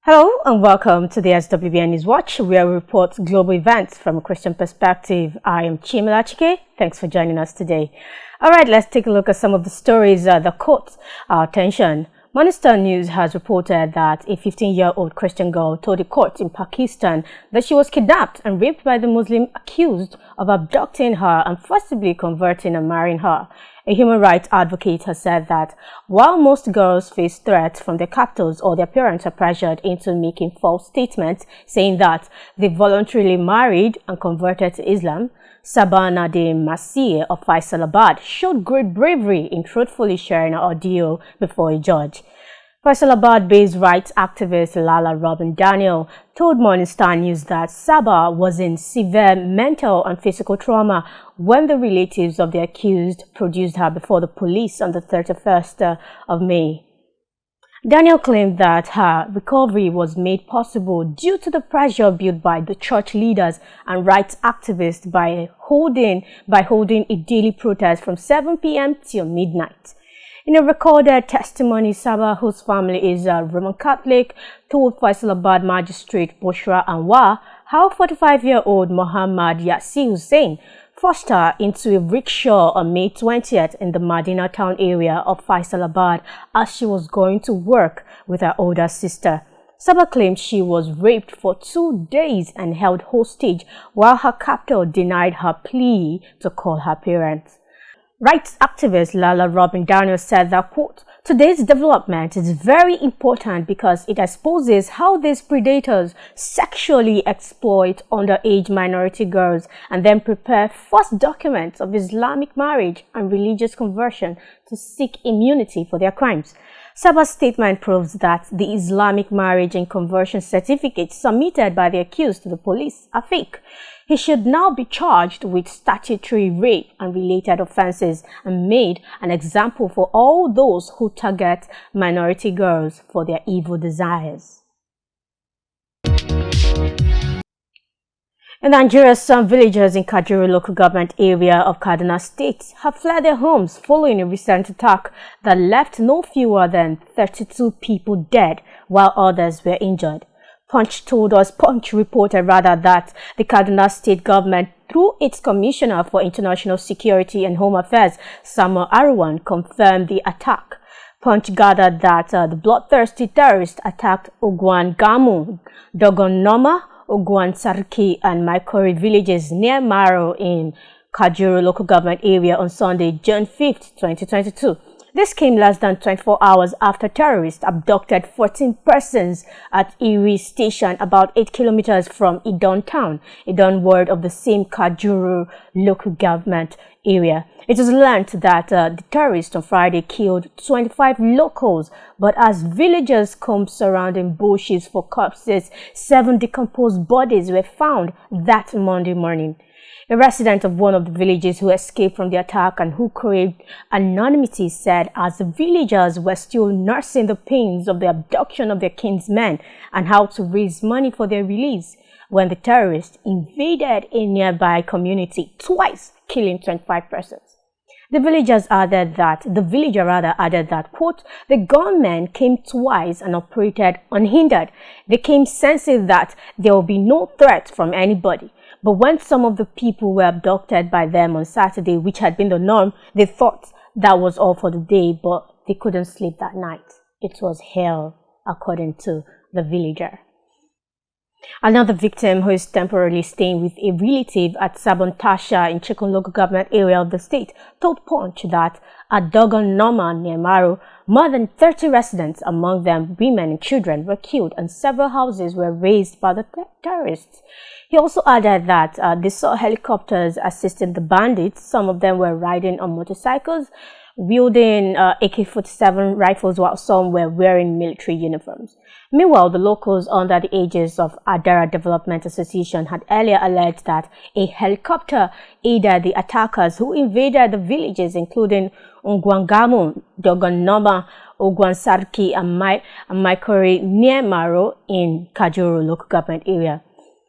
Hello and welcome to the SWBN News Watch, where we report global events from a Christian perspective. I am Chimela Chike. Thanks for joining us today. All right, let's take a look at some of the stories that caught our attention. Morning Star News has reported that a 15-year-old Christian girl told a court in Pakistan that she was kidnapped and raped by the Muslim accused of abducting her and forcibly converting and marrying her. A human rights advocate has said that while most girls face threats from their captors or their parents are pressured into making false statements saying that they voluntarily married and converted to Islam, Sabana de Masih of Faisalabad showed great bravery in truthfully sharing her ordeal before a judge. Faisalabad-based rights activist Lala Robin Daniel told Morning Star News that Saba was in severe mental and physical trauma when the relatives of the accused produced her before the police on the 31st of May. Daniel claimed that her recovery was made possible due to the pressure built by the church leaders and rights activists by holding a daily protest from 7 p.m. till midnight. In a recorded testimony, Saba, whose family is Roman Catholic, told Faisalabad Magistrate Bushra Anwar how 45-year-old Muhammad Yasir Hussain forced her into a rickshaw on May 20th in the Madina town area of Faisalabad as she was going to work with her older sister. Saba claimed she was raped for 2 days and held hostage while her captor denied her plea to call her parents. Rights activist Lala Robin Daniel said that, quote, "Today's development is very important because it exposes how these predators sexually exploit underage minority girls and then prepare false documents of Islamic marriage and religious conversion to seek immunity for their crimes." Saba's statement proves that the Islamic marriage and conversion certificates submitted by the accused to the police are fake. He should now be charged with statutory rape and related offenses and made an example for all those who target minority girls for their evil desires. In Nigeria, some villagers in Kajuru local government area of Kaduna State have fled their homes following a recent attack that left no fewer than 32 people dead while others were injured. Punch reported that the Kaduna State government, through its Commissioner for International Security and Home Affairs, Samuel Arwan, confirmed the attack. Punch gathered that the bloodthirsty terrorists attacked Ogwan Gamu, Dogonoma, Ogwan Sarki and Maikori villages near Maro in Kajuru local government area on Sunday, June 5th, 2022. This came less than 24 hours after terrorists abducted 14 persons at Iri Station, about 8 kilometers from Idon town, Idon ward of the same Kajuru local government area. It was learned that the terrorists on Friday killed 25 locals, but as villagers combed surrounding bushes for corpses, 7 decomposed bodies were found that Monday morning. A resident of one of the villages who escaped from the attack and who craved anonymity said as the villagers were still nursing the pains of the abduction of their kinsmen and how to raise money for their release when the terrorists invaded a nearby community, twice killing 25 persons. The villager added that, quote, "The gunmen came twice and operated unhindered. They came sensing that there will be no threat from anybody. But when some of the people were abducted by them on Saturday, which had been the norm, they thought that was all for the day, but they couldn't sleep that night. It was hell," according to the villager. Another victim who is temporarily staying with a relative at Sabontasha in Chikun local government area of the state told Punch that at Dogon Noma near Maro, more than 30 residents, among them women and children, were killed and several houses were razed by the terrorists. He also added that they saw helicopters assisting the bandits. Some of them were riding on motorcycles, wielding AK-47 rifles, while some were wearing military uniforms. Meanwhile, the locals under the aegis of Adara Development Association had earlier alleged that a helicopter aided the attackers who invaded the villages, including Ungwangamu, Dogonoma, Ogwan Sarki, and Maikori near Maro in Kajuru local government area.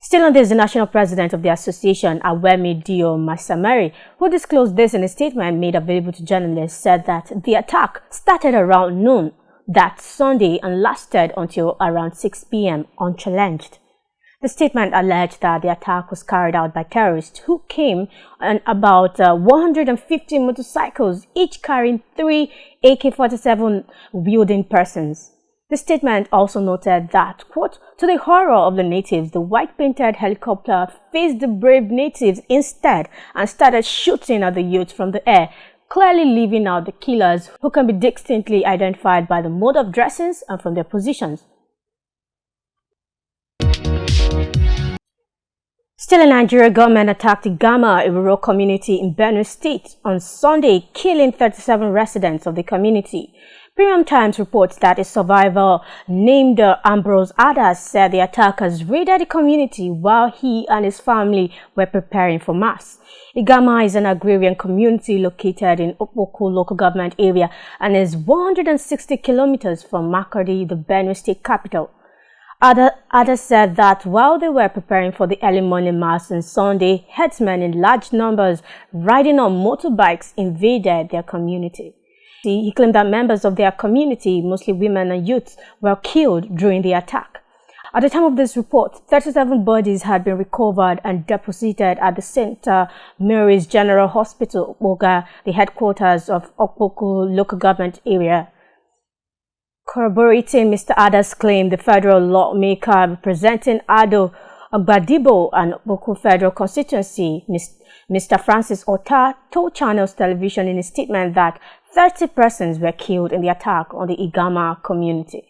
Still on this, the national president of the association, Awemi Dio Masamari, who disclosed this in a statement made available to journalists, said that the attack started around noon that Sunday and lasted until around 6 p.m. unchallenged. The statement alleged that the attack was carried out by terrorists who came on about 150 motorcycles, each carrying 3 AK-47 wielding persons. The statement also noted that, quote, to the horror of the natives, the white-painted helicopter faced the brave natives instead and started shooting at the youths from the air, clearly leaving out the killers, who can be distinctly identified by the mode of dressings and from their positions. Still in Nigeria, government attacked the Gama, a rural community in Benue State, on Sunday, killing 37 residents of the community. Premium Times reports that a survivor named Ambrose Adas said the attackers raided the community while he and his family were preparing for Mass. Igama is an agrarian community located in Opoku local government area and is 160 kilometers from Makurdi, the Benue State capital. Others said that while they were preparing for the early morning Mass on Sunday, herdsmen in large numbers riding on motorbikes invaded their community. He claimed that members of their community, mostly women and youths, were killed during the attack. At the time of this report, 37 bodies had been recovered and deposited at the St. Mary's General Hospital, Oga, the headquarters of Opoku local government area. Corroborating Mr. Ada's claim, the federal lawmaker representing Ado Ogbadibo and Opoku Federal Constituency, Mr. Francis Ota, told Channels Television in a statement that 30 persons were killed in the attack on the Igama community.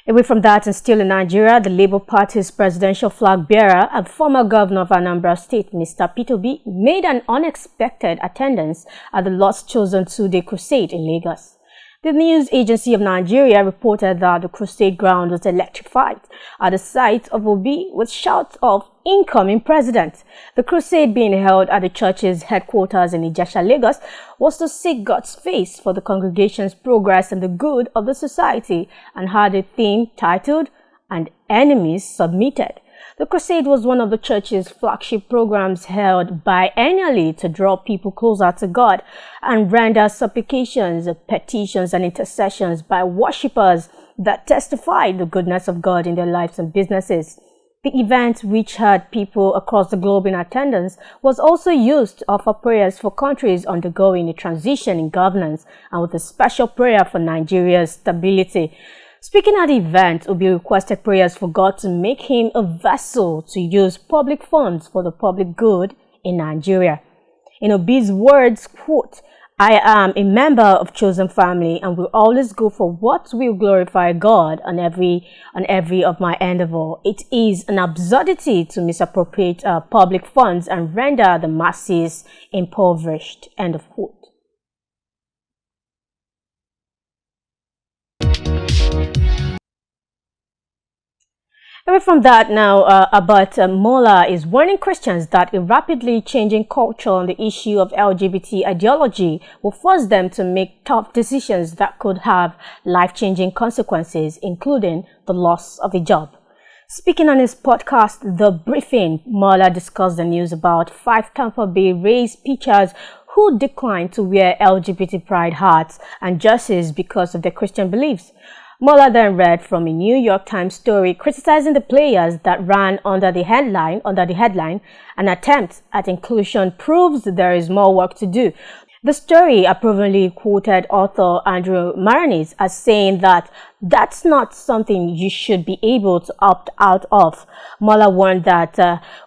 Away from that, and still in Nigeria, the Labour Party's presidential flag bearer and former governor of Anambra State, Mr. Peter Obi, made an unexpected attendance at the Lord's Chosen 2-day Crusade in Lagos. The news agency of Nigeria reported that the Crusade ground was electrified at the site of Obi with shouts of "Incoming President." The Crusade, being held at the church's headquarters in Ijesha, Lagos, was to seek God's face for the congregation's progress and the good of the society, and had a theme titled "And Enemies Submitted." The Crusade was one of the church's flagship programs held biennially to draw people closer to God and render supplications, petitions, and intercessions by worshippers that testified the goodness of God in their lives and businesses. The event, which had people across the globe in attendance, was also used to offer prayers for countries undergoing a transition in governance and with a special prayer for Nigeria's stability. Speaking at the event, Obi requested prayers for God to make him a vessel to use public funds for the public good in Nigeria. In Obi's words, quote, "I am a member of chosen family and will always go for what will glorify God on every of my endeavor. It is an absurdity to misappropriate public funds and render the masses impoverished." End of quote. Away from that now, Mola is warning Christians that a rapidly changing culture on the issue of LGBT ideology will force them to make tough decisions that could have life-changing consequences, including the loss of a job. Speaking on his podcast, The Briefing, Mola discussed the news about 5 Tampa Bay Rays pitchers who declined to wear LGBT pride hats and jerseys because of their Christian beliefs. Mola then read from a New York Times story criticizing the players that ran under the headline, "An attempt at inclusion proves there is more work to do." The story approvingly quoted author Andrew Maranis as saying that that's not something you should be able to opt out of. Mola warned that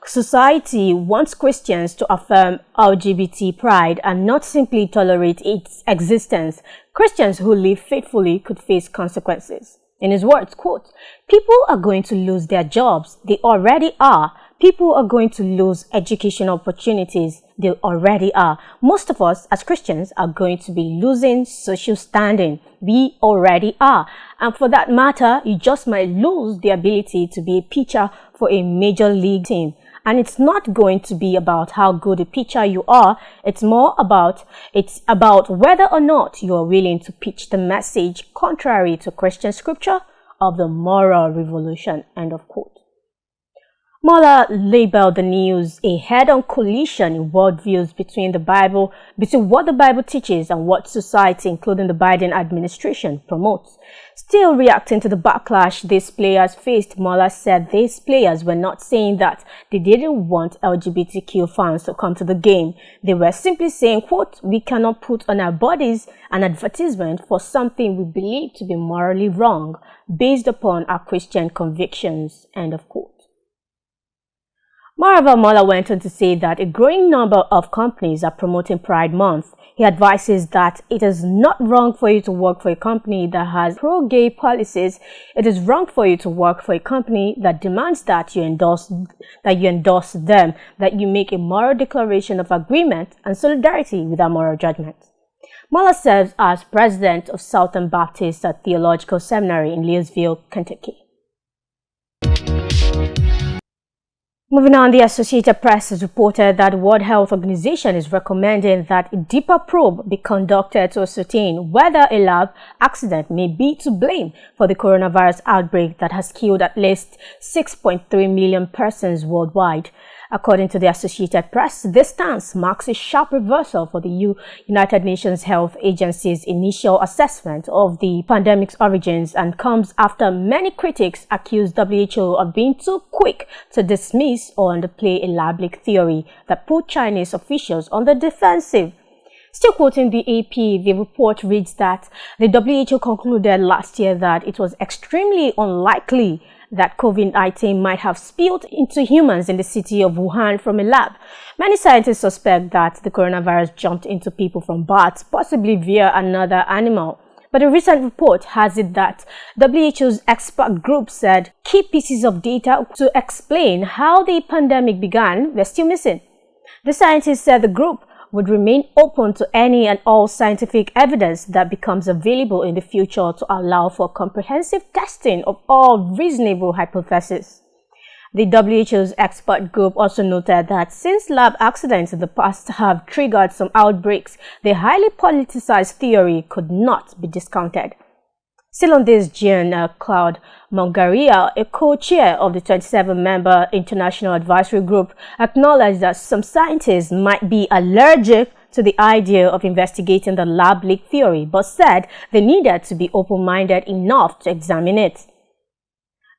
society wants Christians to affirm LGBT pride and not simply tolerate its existence. Christians who live faithfully could face consequences. In his words, quote, "People are going to lose their jobs. They already are. People are going to lose educational opportunities. They already are. Most of us as Christians are going to be losing social standing. We already are. And for that matter, you just might lose the ability to be a pitcher for a major league team. And it's not going to be about how good a pitcher you are. It's about whether or not you are willing to pitch the message contrary to Christian scripture of the moral revolution." End of quote. Mueller labeled the news a head-on collision in worldviews between what the Bible teaches and what society, including the Biden administration, promotes. Still reacting to the backlash these players faced, Mueller said these players were not saying that they didn't want LGBTQ fans to come to the game. They were simply saying, quote, "We cannot put on our bodies an advertisement for something we believe to be morally wrong based upon our Christian convictions," end of quote. Moreover, Mueller went on to say that a growing number of companies are promoting Pride Month. He advises that it is not wrong for you to work for a company that has pro-gay policies. It is wrong for you to work for a company that demands that you endorse them, that you make a moral declaration of agreement and solidarity with our moral judgment. Mueller serves as president of Southern Baptist Theological Seminary in Louisville, Kentucky. Moving on, the Associated Press has reported that the World Health Organization is recommending that a deeper probe be conducted to ascertain whether a lab accident may be to blame for the coronavirus outbreak that has killed at least 6.3 million persons worldwide. According to the Associated Press, this stance marks a sharp reversal for the United Nations Health Agency's initial assessment of the pandemic's origins and comes after many critics accused WHO of being too quick to dismiss or underplay a lab-leak theory that put Chinese officials on the defensive. Still quoting the AP, the report reads that the WHO concluded last year that it was extremely unlikely that COVID-19 might have spilled into humans in the city of Wuhan from a lab. Many scientists suspect that the coronavirus jumped into people from bats, possibly via another animal. But a recent report has it that WHO's expert group said key pieces of data to explain how the pandemic began were still missing. The scientists said the group would remain open to any and all scientific evidence that becomes available in the future to allow for comprehensive testing of all reasonable hypotheses. The WHO's expert group also noted that since lab accidents in the past have triggered some outbreaks, the highly politicized theory could not be discounted. Still on this, Jean-Claude Mongaria, a co-chair of the 27-member International Advisory Group, acknowledged that some scientists might be allergic to the idea of investigating the lab leak theory, but said they needed to be open-minded enough to examine it.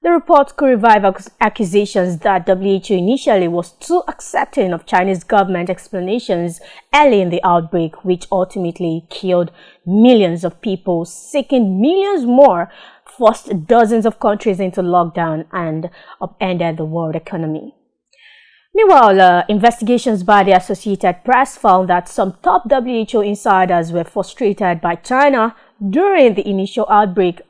The report could revive accusations that WHO initially was too accepting of Chinese government explanations early in the outbreak, which ultimately killed millions of people, sickened millions more, forced dozens of countries into lockdown, and upended the world economy. Meanwhile, investigations by the Associated Press found that some top WHO insiders were frustrated by China during the initial outbreak,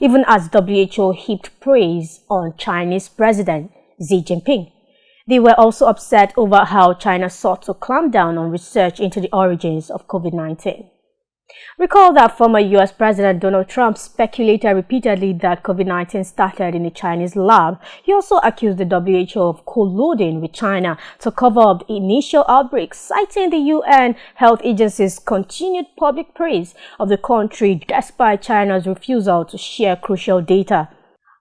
even as WHO heaped praise on Chinese President Xi Jinping. They were also upset over how China sought to clamp down on research into the origins of COVID-19. Recall that former U.S. President Donald Trump speculated repeatedly that COVID-19 started in a Chinese lab. He also accused the WHO of colluding with China to cover up the initial outbreak, citing the UN Health Agency's continued public praise of the country despite China's refusal to share crucial data.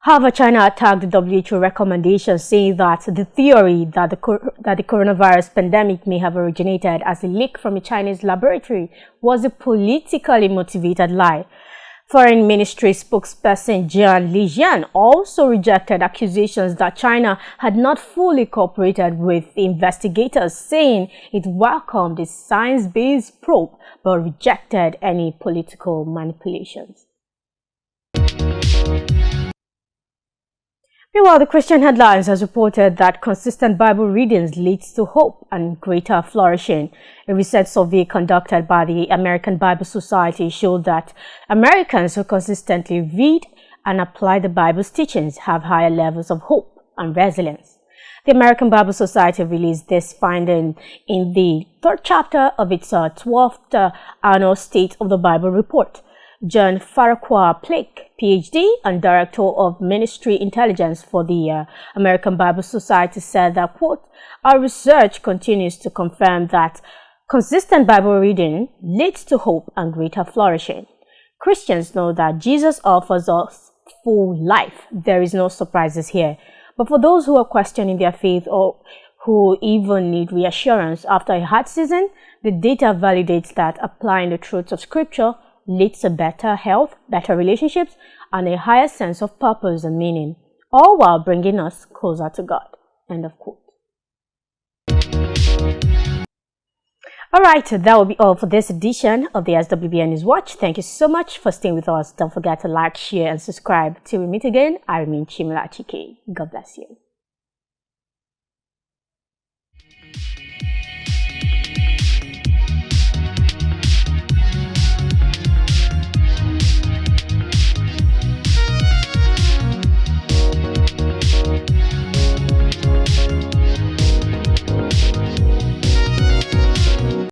However, China attacked the WHO recommendation, saying that the theory that the coronavirus pandemic may have originated as a leak from a Chinese laboratory was a politically motivated lie. Foreign Ministry spokesperson Jian Lijian also rejected accusations that China had not fully cooperated with the investigators, saying it welcomed a science-based probe but rejected any political manipulations. Meanwhile, the Christian Headlines has reported that consistent Bible readings leads to hope and greater flourishing. A recent survey conducted by the American Bible Society showed that Americans who consistently read and apply the Bible's teachings have higher levels of hope and resilience. The American Bible Society released this finding in the third chapter of its 12th annual State of the Bible report. John Farquhar Blake, PhD and Director of Ministry Intelligence for the American Bible Society, said that, quote, "Our research continues to confirm that consistent Bible reading leads to hope and greater flourishing. Christians know that Jesus offers us full life. There is no surprises here. But for those who are questioning their faith or who even need reassurance after a hard season, the data validates that applying the truths of Scripture leads to better health, better relationships, and a higher sense of purpose and meaning, all while bringing us closer to God. End of quote. Alright, that will be all for this edition of the SWBN News Watch. Thank you so much for staying with us. Don't forget to like, share, and subscribe. Till we meet again, I remain Chimila Chike. God bless you.